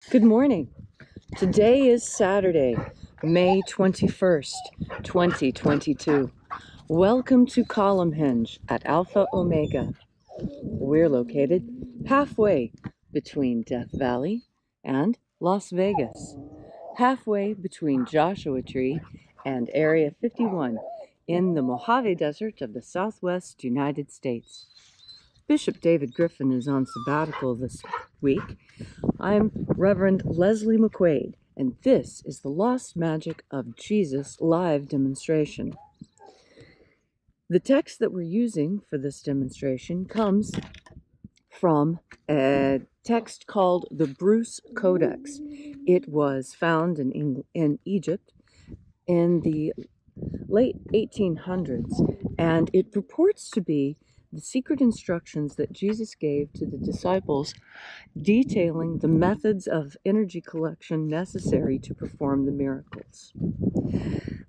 Good morning. Today is Saturday, May 21st, 2022. Welcome to Columnhenge at Alpha Ωmega. We're located halfway between Death Valley and Las Vegas, halfway between Joshua Tree and Area 51 in the Mojave Desert of the Southwest United States. Bishop David Griffin is on sabbatical this week. I'm Reverend Leslie McQuade, and this is the Lost Magic of Jesus live demonstration. The text that we're using for this demonstration comes from a text called the Bruce Codex. It was found in Egypt in the late 1800s, and it purports to be the secret instructions that Jesus gave to the disciples detailing the methods of energy collection necessary to perform the miracles.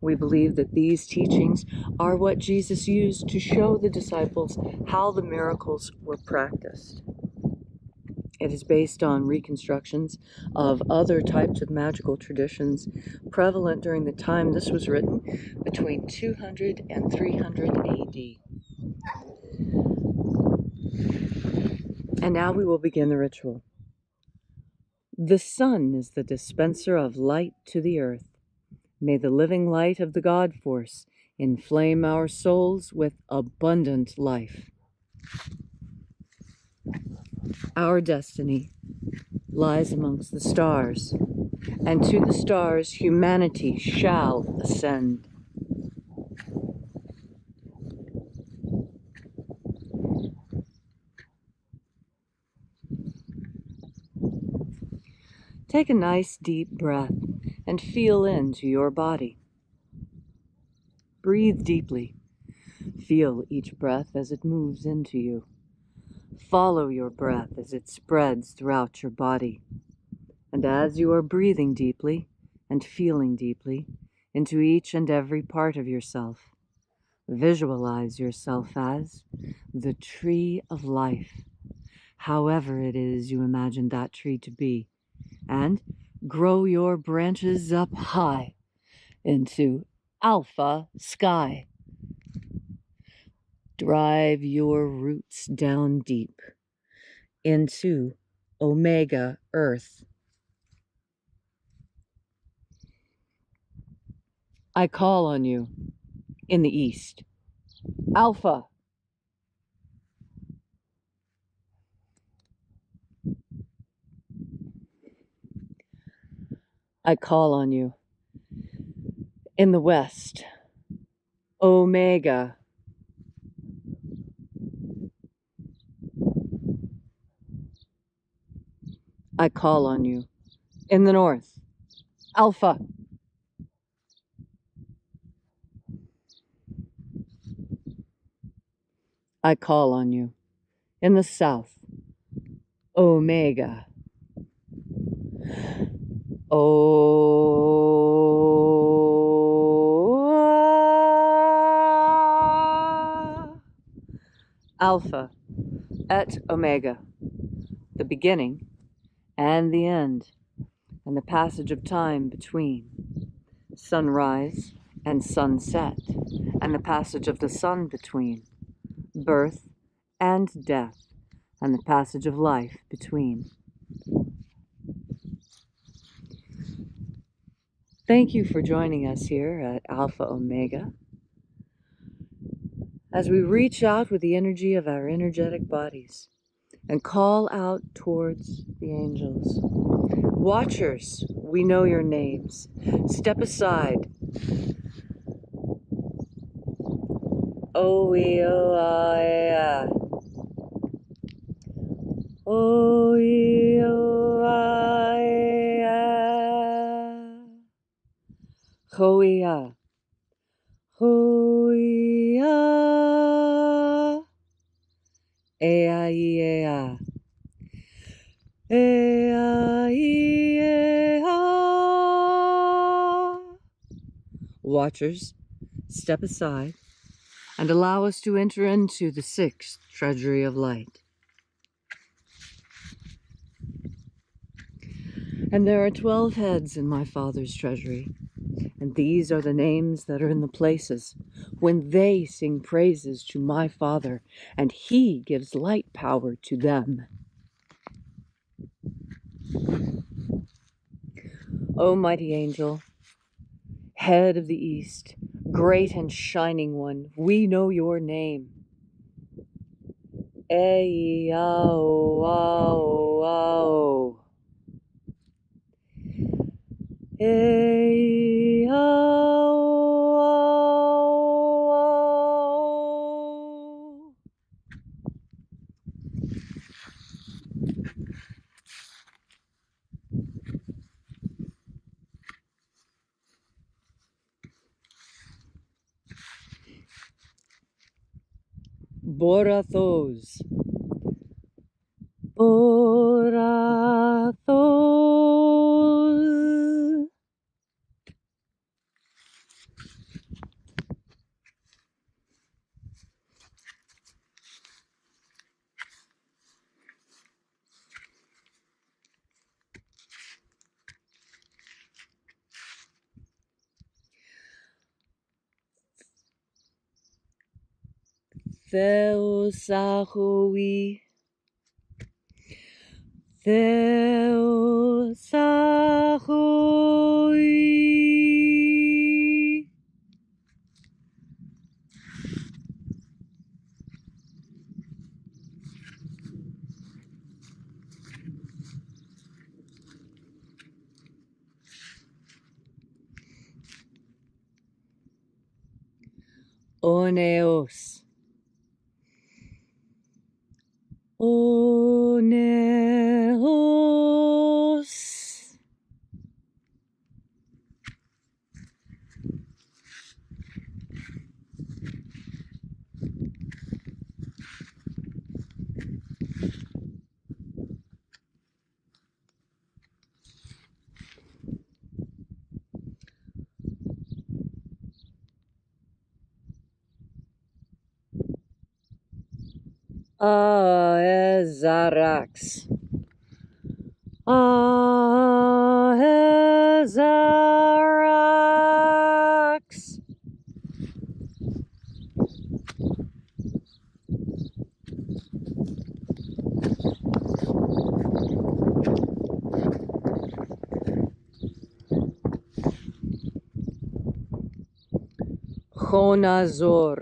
We believe that these teachings are what Jesus used to show the disciples how the miracles were practiced. It is based on reconstructions of other types of magical traditions prevalent during the time this was written, between 200 and 300 AD. And now we will begin the ritual. The sun is the dispenser of light to the earth. May the living light of the God force inflame our souls with abundant life. Our destiny lies amongst the stars, and to the stars humanity shall ascend. Take a nice deep breath and feel into your body. Breathe deeply. Feel each breath as it moves into you. Follow your breath as it spreads throughout your body. And as you are breathing deeply and feeling deeply into each and every part of yourself, visualize yourself as the tree of life, however it is you imagine that tree to be, and grow your branches up high into alpha sky. Drive your roots down deep into omega earth. I call on you in the east. Alpha. I call on you in the west. Omega. I call on you in the north. Alpha. I call on you in the south. Omega. Alpha et Omega, the beginning and the end, and the passage of time between, sunrise and sunset, and the passage of the sun between, birth and death, and the passage of life between. Thank you for joining us here at Alpha Ωmega as we reach out with the energy of our energetic bodies and call out towards the angels. Watchers, we know your names. Step aside. O-E-O-I-A. O-E-O-I-A. Ho-E-A. Ho-E-A. E-I-E-A. E-I-E-A. Watchers, step aside and allow us to enter into the sixth Treasury of Light. And there are 12 heads in my Father's treasury, and these are the names that are in the places when they sing praises to my Father, and He gives light power to them. O mighty angel, head of the east, great and shining one, we know your name. Ei-ao-ao-ao. Ei-ao-ao-ao. Borathos. Borathos. Theosahui. Theosahui. Oneos. Oneos. Aezarax. Aezarax. Chonazor.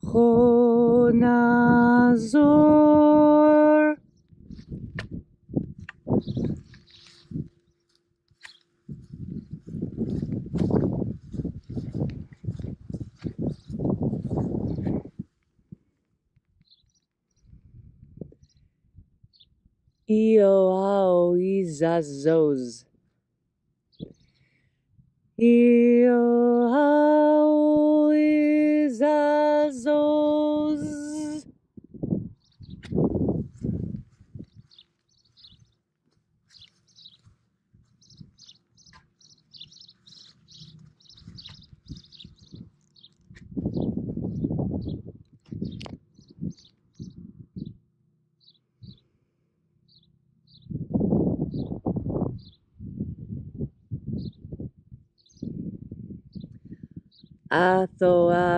Chonazor. Ioao-izazos. Ioao-izazos.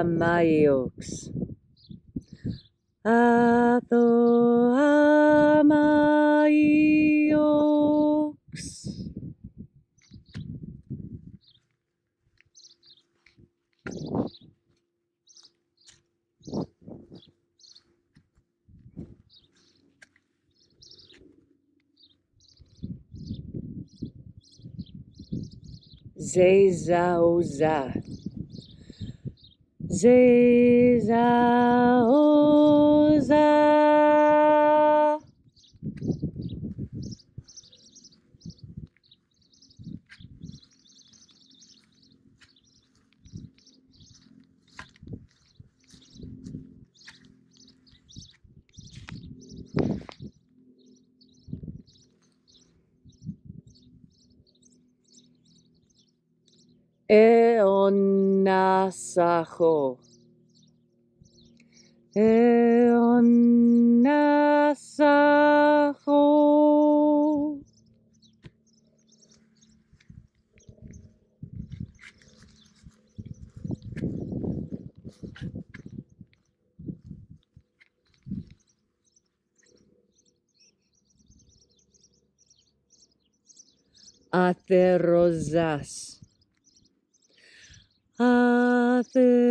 Athoamaiox. Athoamaiox. Zezaoza. Zezaoza. Eonasacho. Eonasacho. Atherosas. Atherosas.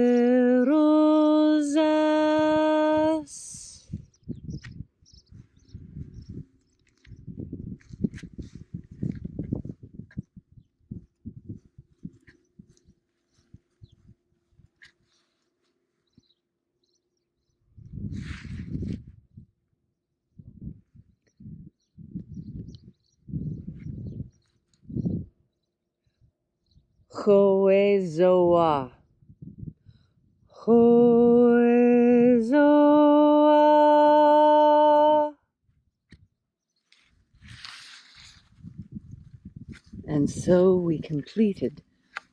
Hoezoa. Hoezoa. And so we completed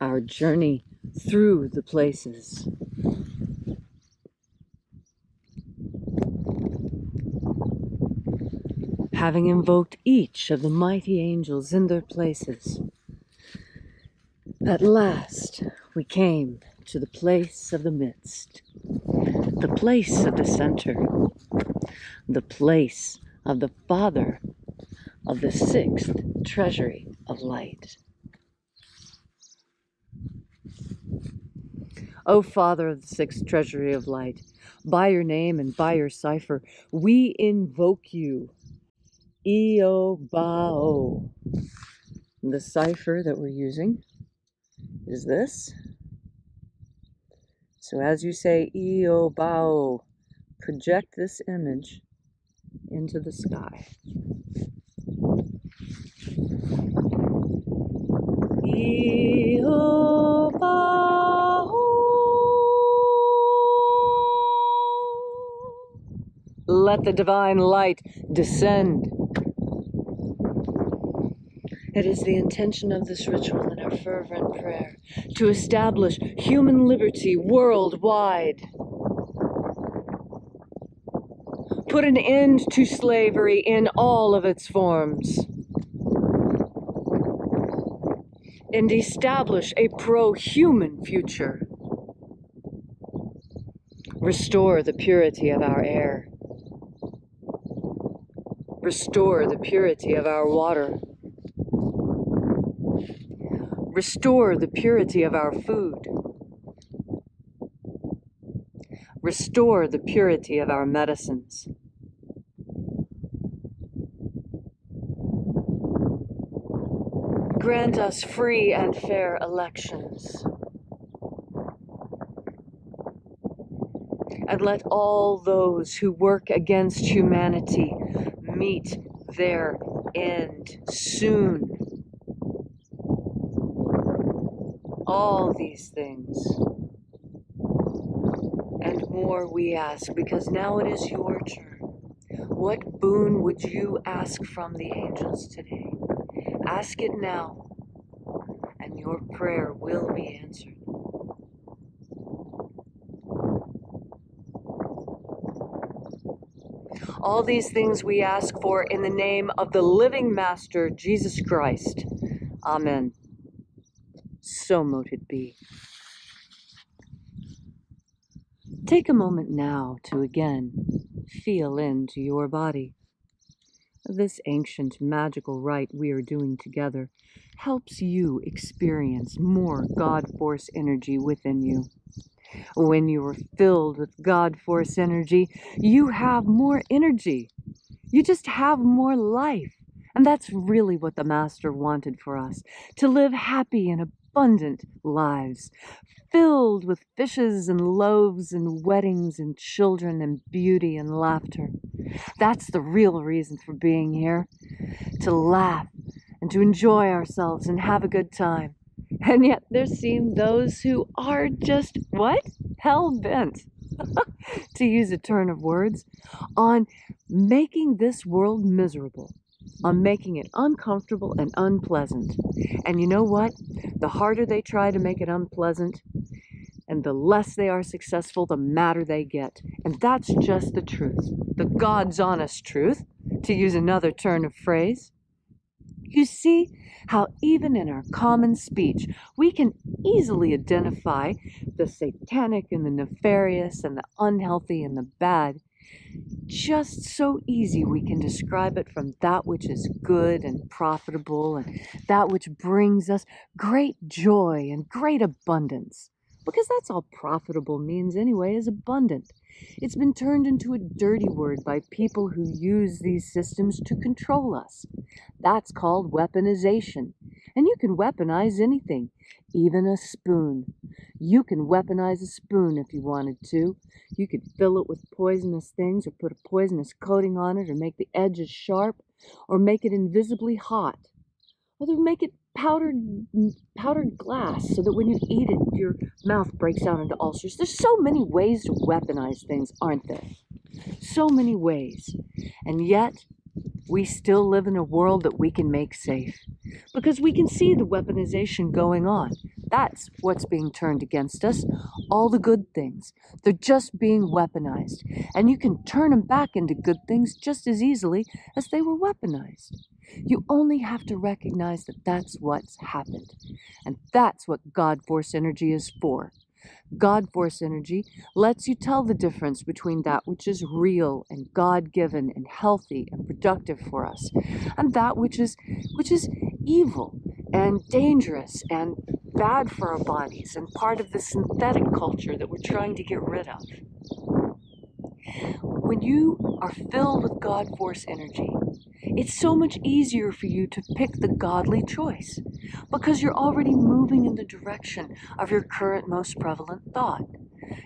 our journey through the places. Having invoked each of the mighty angels in their places, at last we came to the place of the midst, the place of the center, the place of the Father of the sixth Treasury of Light. O Father of the sixth Treasury of Light, by your name and by your cipher, we invoke you. Eobao. The cipher that we're using is this. So as you say Eobao, project this image into the sky. Eobao. Let the divine light descend. It is the intention of this ritual and our fervent prayer to establish human liberty worldwide. Put an end to slavery in all of its forms. And establish a pro-human future. Restore the purity of our air. Restore the purity of our water. Restore the purity of our food. Restore the purity of our medicines. Grant us free and fair elections. And let all those who work against humanity meet their end soon. All these things and more we ask, because now it is your turn. What boon would you ask from the angels today? Ask it now, and your prayer will be answered. All these things we ask for in the name of the living Master, Jesus Christ. Amen. So mote it be. Take a moment now to again feel into your body. This ancient magical rite we are doing together helps you experience more God Force energy within you. When you are filled with God Force energy, you have more energy. You just have more life. And that's really what the Master wanted for us, to live happy and abundant lives, filled with fishes and loaves and weddings and children and beauty and laughter. That's the real reason for being here, to laugh and to enjoy ourselves and have a good time. And yet there seem those who are just, what? Hell-bent, to use a turn of words, on making this world miserable, on making it uncomfortable and unpleasant. And you know what? The harder they try to make it unpleasant, and the less they are successful, the madder they get. And that's just the truth, the God's honest truth, to use another turn of phrase. You see how even in our common speech, we can easily identify the satanic and the nefarious and the unhealthy and the bad, just so easy we can describe it from that which is good and profitable and that which brings us great joy and great abundance. Because that's all profitable means anyway, is abundant. It's been turned into a dirty word by people who use these systems to control us. That's called weaponization. And you can weaponize anything, even a spoon. You can weaponize a spoon if you wanted to. You could fill it with poisonous things or put a poisonous coating on it or make the edges sharp or make it invisibly hot. Or make it powdered glass so that when you eat it, your mouth breaks out into ulcers. There's so many ways to weaponize things, aren't there? So many ways. And yet, we still live in a world that we can make safe because we can see the weaponization going on. That's what's being turned against us. All the good things. They're just being weaponized. And you can turn them back into good things just as easily as they were weaponized. You only have to recognize that that's what's happened. And that's what God Force energy is for. God Force energy lets you tell the difference between that which is real and God-given and healthy and productive for us, and that which is evil and dangerous and bad for our bodies and part of the synthetic culture that we're trying to get rid of. When you are filled with God Force energy, it's so much easier for you to pick the godly choice because you're already moving in the direction of your current most prevalent thought.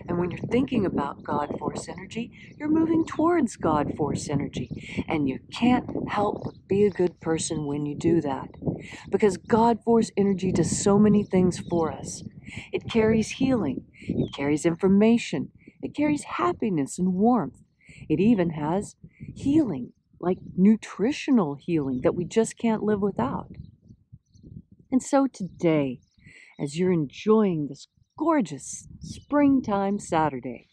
And when you're thinking about God Force energy, you're moving towards God Force energy. And you can't help but be a good person when you do that. Because God Force energy does so many things for us. It carries healing. It carries information. It carries happiness and warmth. It even has healing, like nutritional healing that we just can't live without. And so today, as you're enjoying this gorgeous springtime Saturday,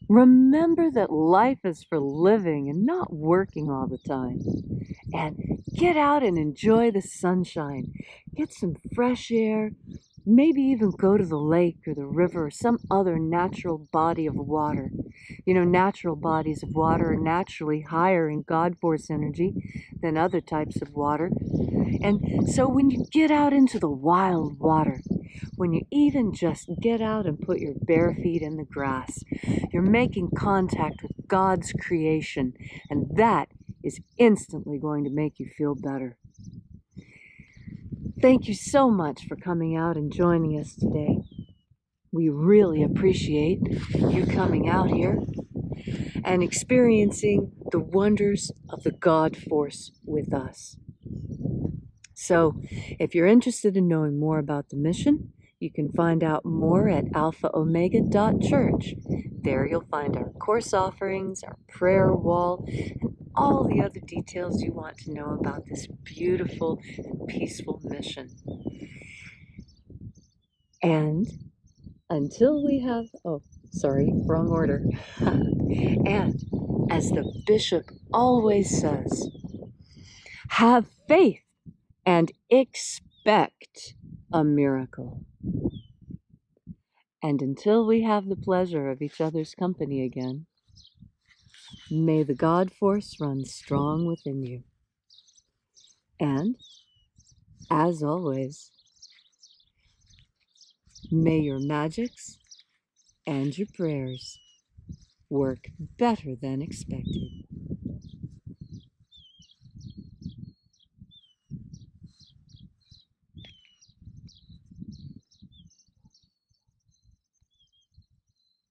remember that life is for living and not working all the time. And get out and enjoy the sunshine. Get some fresh air. Maybe even go to the lake or the river or some other natural body of water. You know, natural bodies of water are naturally higher in God Force energy than other types of water. And so when you get out into the wild water, when you even just get out and put your bare feet in the grass, you're making contact with God's creation, and that is instantly going to make you feel better. Thank you so much for coming out and joining us today. We really appreciate you coming out here and experiencing the wonders of the God Force with us. So, if you're interested in knowing more about the mission, you can find out more at alphaomega.church. There you'll find our course offerings, our prayer wall, and all the other details you want to know about this beautiful and peaceful mission. And until we have, wrong order. And as the bishop always says, have faith and expect a miracle. And until we have the pleasure of each other's company again, may the God Force run strong within you. And, as always, may your magics and your prayers work better than expected.